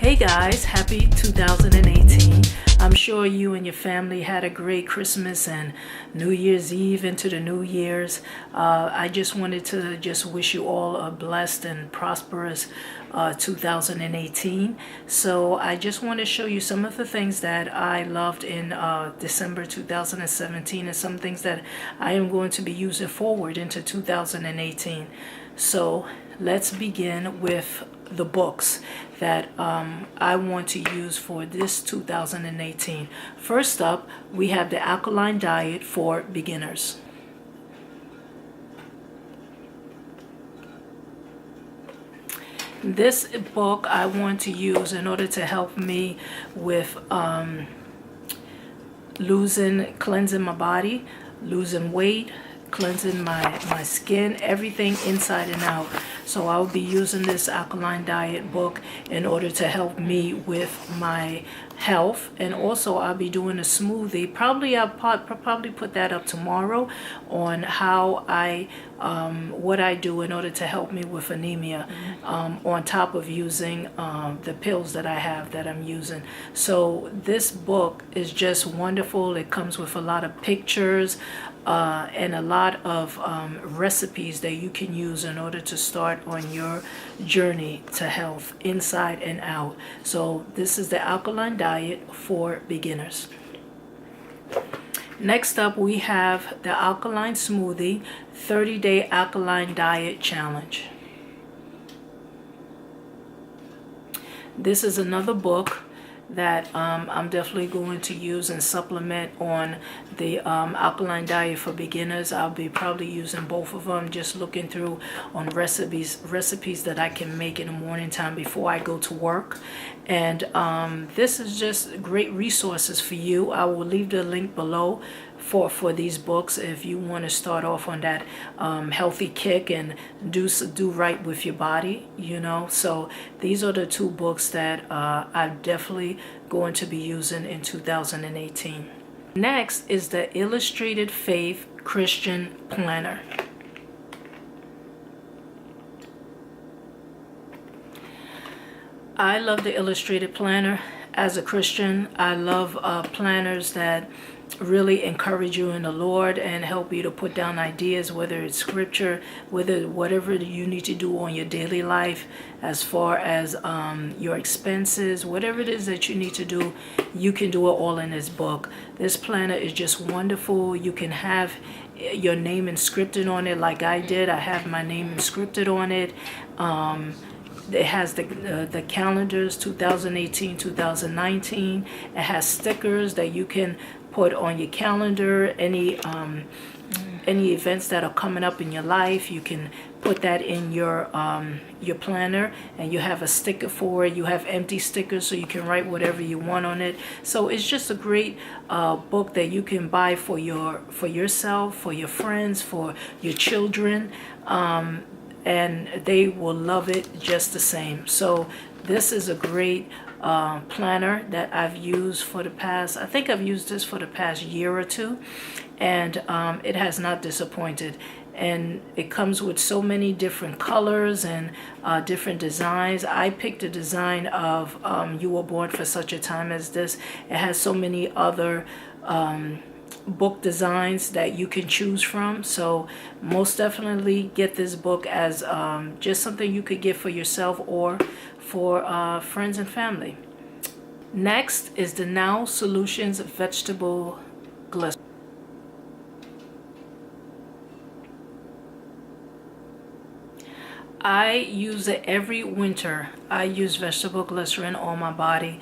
Hey guys, happy 2018. I'm sure you and your family had a great Christmas and New Year's Eve into the New Year's. I just wanted to just wish you all a blessed and prosperous 2018. So I just want to show you some of the things that I loved in December 2017 and some things that I am going to be using forward into 2018. So let's begin with the books that I want to use for this 2018. First up, we have the Alkaline Diet for Beginners. This book I want to use in order to help me with cleansing my body, losing weight, cleansing my skin, everything inside and out. So I'll be using this Alkaline Diet book in order to help me with my health. And also I'll be doing a smoothie. I'll probably put that up tomorrow on how what I do in order to help me with anemia, on top of using the pills that I have that I'm using. So this book is just wonderful. It comes with a lot of pictures and a lot of recipes that you can use in order to start on your journey to health inside and out. So this is the Alkaline Diet for Beginners. Next up, we have the Alkaline Smoothie 30-Day Alkaline Diet Challenge. This is another book that I'm definitely going to use and supplement on the Alkaline Diet for Beginners. I'll be probably using both of them, just looking through on recipes that I can make in the morning time before I go to work. And this is just great resources for you. I will leave the link below for these books if you want to start off on that healthy kick and do right with your body, So these are the two books that I'm definitely going to be using in 2018. Next is the Illustrated Faith Christian Planner. I love the Illustrated Planner. As a Christian, I love planners that really encourage you in the Lord and help you to put down ideas, whether it's scripture, whatever you need to do on your daily life as far as your expenses, whatever it is that you need to do, you can do it all in this book. This planner is just wonderful. You can have your name inscripted on it like I did. I have my name inscripted on it. It has the calendars 2018, 2019. It has stickers that you can put on your calendar. Any events that are coming up in your life, you can put that in your planner, and you have a sticker for it. You have empty stickers so you can write whatever you want on it. So it's just a great book that you can buy for yourself, for your friends, for your children. And they will love it just the same. So this is a great planner that I've used for the past, I think I've used this for the past year or two, and it has not disappointed. And it comes with so many different colors and different designs. I picked a design of You Were Born for Such a Time as This. It has so many other book designs that you can choose from. So most definitely get this book as just something you could get for yourself or for friends and family. Next is the Now Solutions Vegetable Glycerin. I use it every winter. I use vegetable glycerin on my body.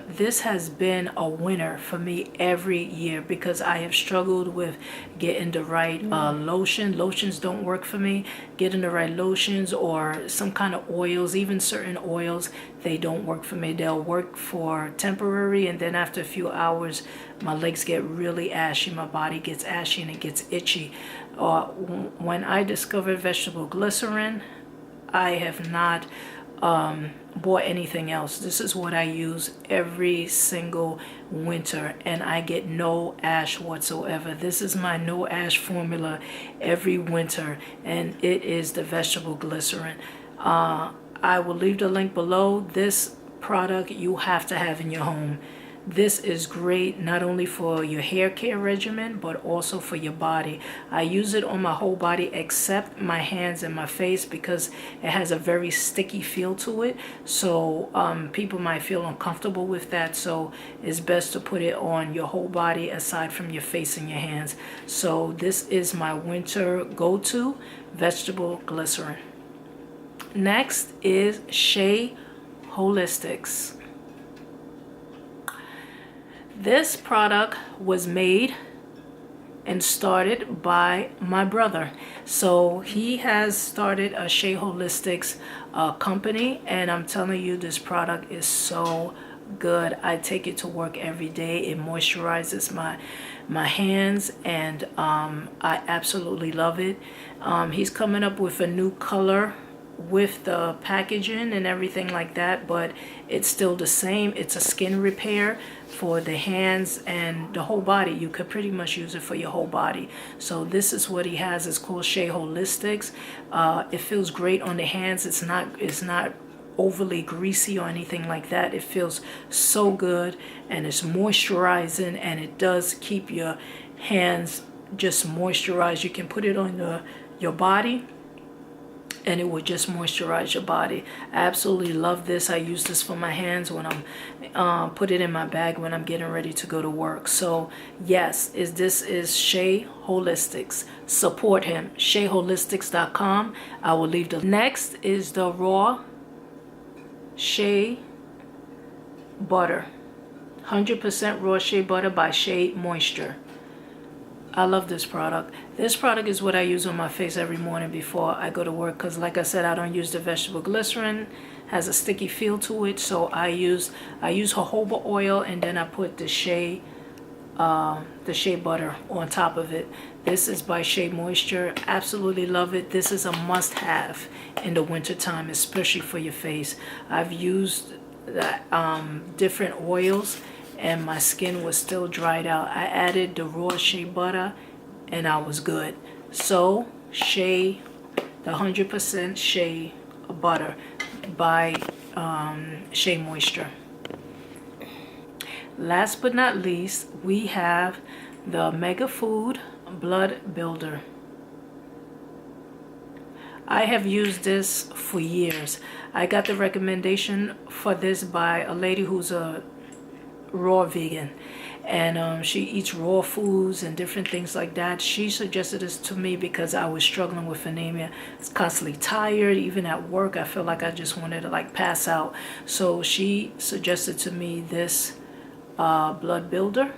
This has been a winner for me every year because I have struggled with getting the right lotion. Lotions don't work for me. Getting the right lotions or some kind of oils, even certain oils, they don't work for me. They'll work for temporary, and then after a few hours, my legs get really ashy, my body gets ashy, and it gets itchy. When I discovered vegetable glycerin, I have not bought anything else. This is what I use every single winter, and I get no ash whatsoever. This is my no ash formula every winter, and it is the vegetable glycerin. I will leave the link below. This product you have to have in your home. This is great not only for your hair care regimen, but also for your body. I use it on my whole body except my hands and my face because it has a very sticky feel to it. So people might feel uncomfortable with that. So it's best to put it on your whole body aside from your face and your hands. So this is my winter go-to vegetable glycerin. Next is Shea Holistics. This product was made and started by my brother. So he has started a Shea Holistics company, and I'm telling you, this product is so good. I take it to work every day. It moisturizes my hands, and I absolutely love it. He's coming up with a new color with the packaging and everything like that, but it's still the same. It's a skin repair for the hands and the whole body. You could pretty much use it for your whole body. So this is what he has. It's called Shea Holistics. It feels great on the hands. It's not overly greasy or anything like that. It feels so good, and it's moisturizing, and it does keep your hands just moisturized. You can put it on your body, and it will just moisturize your body. I absolutely love this. I use this for my hands when I'm put it in my bag when I'm getting ready to go to work. So yes, this is Shea Holistics. Support him. SheaHolistics.com. I will leave the. Next is the raw shea butter. 100% raw shea butter by Shea Moisture. I love this product. This product is what I use on my face every morning before I go to work, because like I said, I don't use the vegetable glycerin. Has a sticky feel to it, so I use jojoba oil, and then I put the shea butter on top of it. This is by Shea Moisture. Absolutely love it. This is a must-have in the winter time, especially for your face. I've used different oils, and my skin was still dried out. I added the raw shea butter, and I was good. So Shea, the 100% shea butter by Shea Moisture. Last but not least, we have the Mega Food Blood Builder. I have used this for years. I got the recommendation for this by a lady who's a raw vegan, and she eats raw foods and different things like that. She suggested this to me because I was struggling with anemia. I was constantly tired. Even at work, I felt like I just wanted to pass out. So she suggested to me this blood builder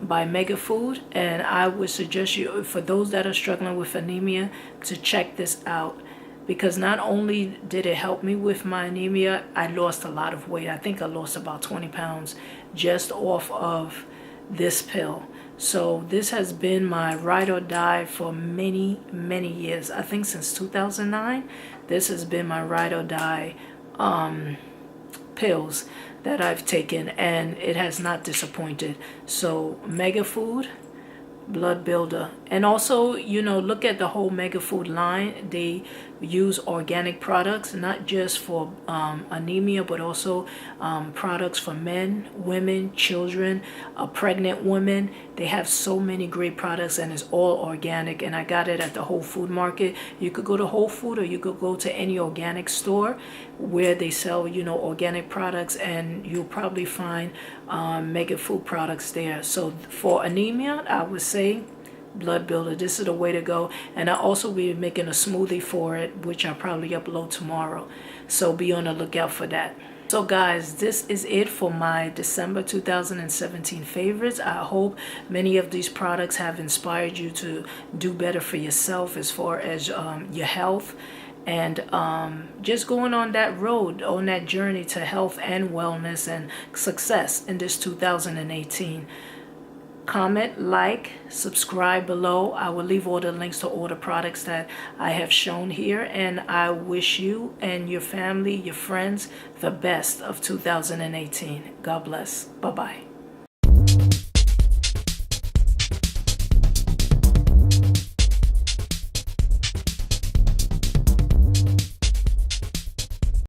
by Mega Food, and I would suggest you, for those that are struggling with anemia, to check this out, because not only did it help me with my anemia, I lost a lot of weight. I think I lost about 20 pounds just off of this pill. So this has been my ride or die for many, many years. I think since 2009, this has been my ride or die pills that I've taken, and it has not disappointed. So Mega Food Blood Builder. And also, look at the whole Mega Food line. They use organic products, not just for anemia, but also products for men, women, children, pregnant women. They have so many great products, and it's all organic, and I got it at the Whole Food Market. You could go to Whole Food, or you could go to any organic store where they sell organic products, and you'll probably find Mega Food products there. So for anemia, I would say Blood Builder. This is the way to go. And I'll also be making a smoothie for it, which I'll probably upload tomorrow. So be on the lookout for that. So guys, this is it for my December 2017 favorites. I hope many of these products have inspired you to do better for yourself as far as your health, and just going on that road, on that journey to health and wellness and success in this 2018. Comment, like, subscribe below. I will leave all the links to all the products that I have shown here, and I wish you and your family, your friends, the best of 2018. God bless. Bye-bye.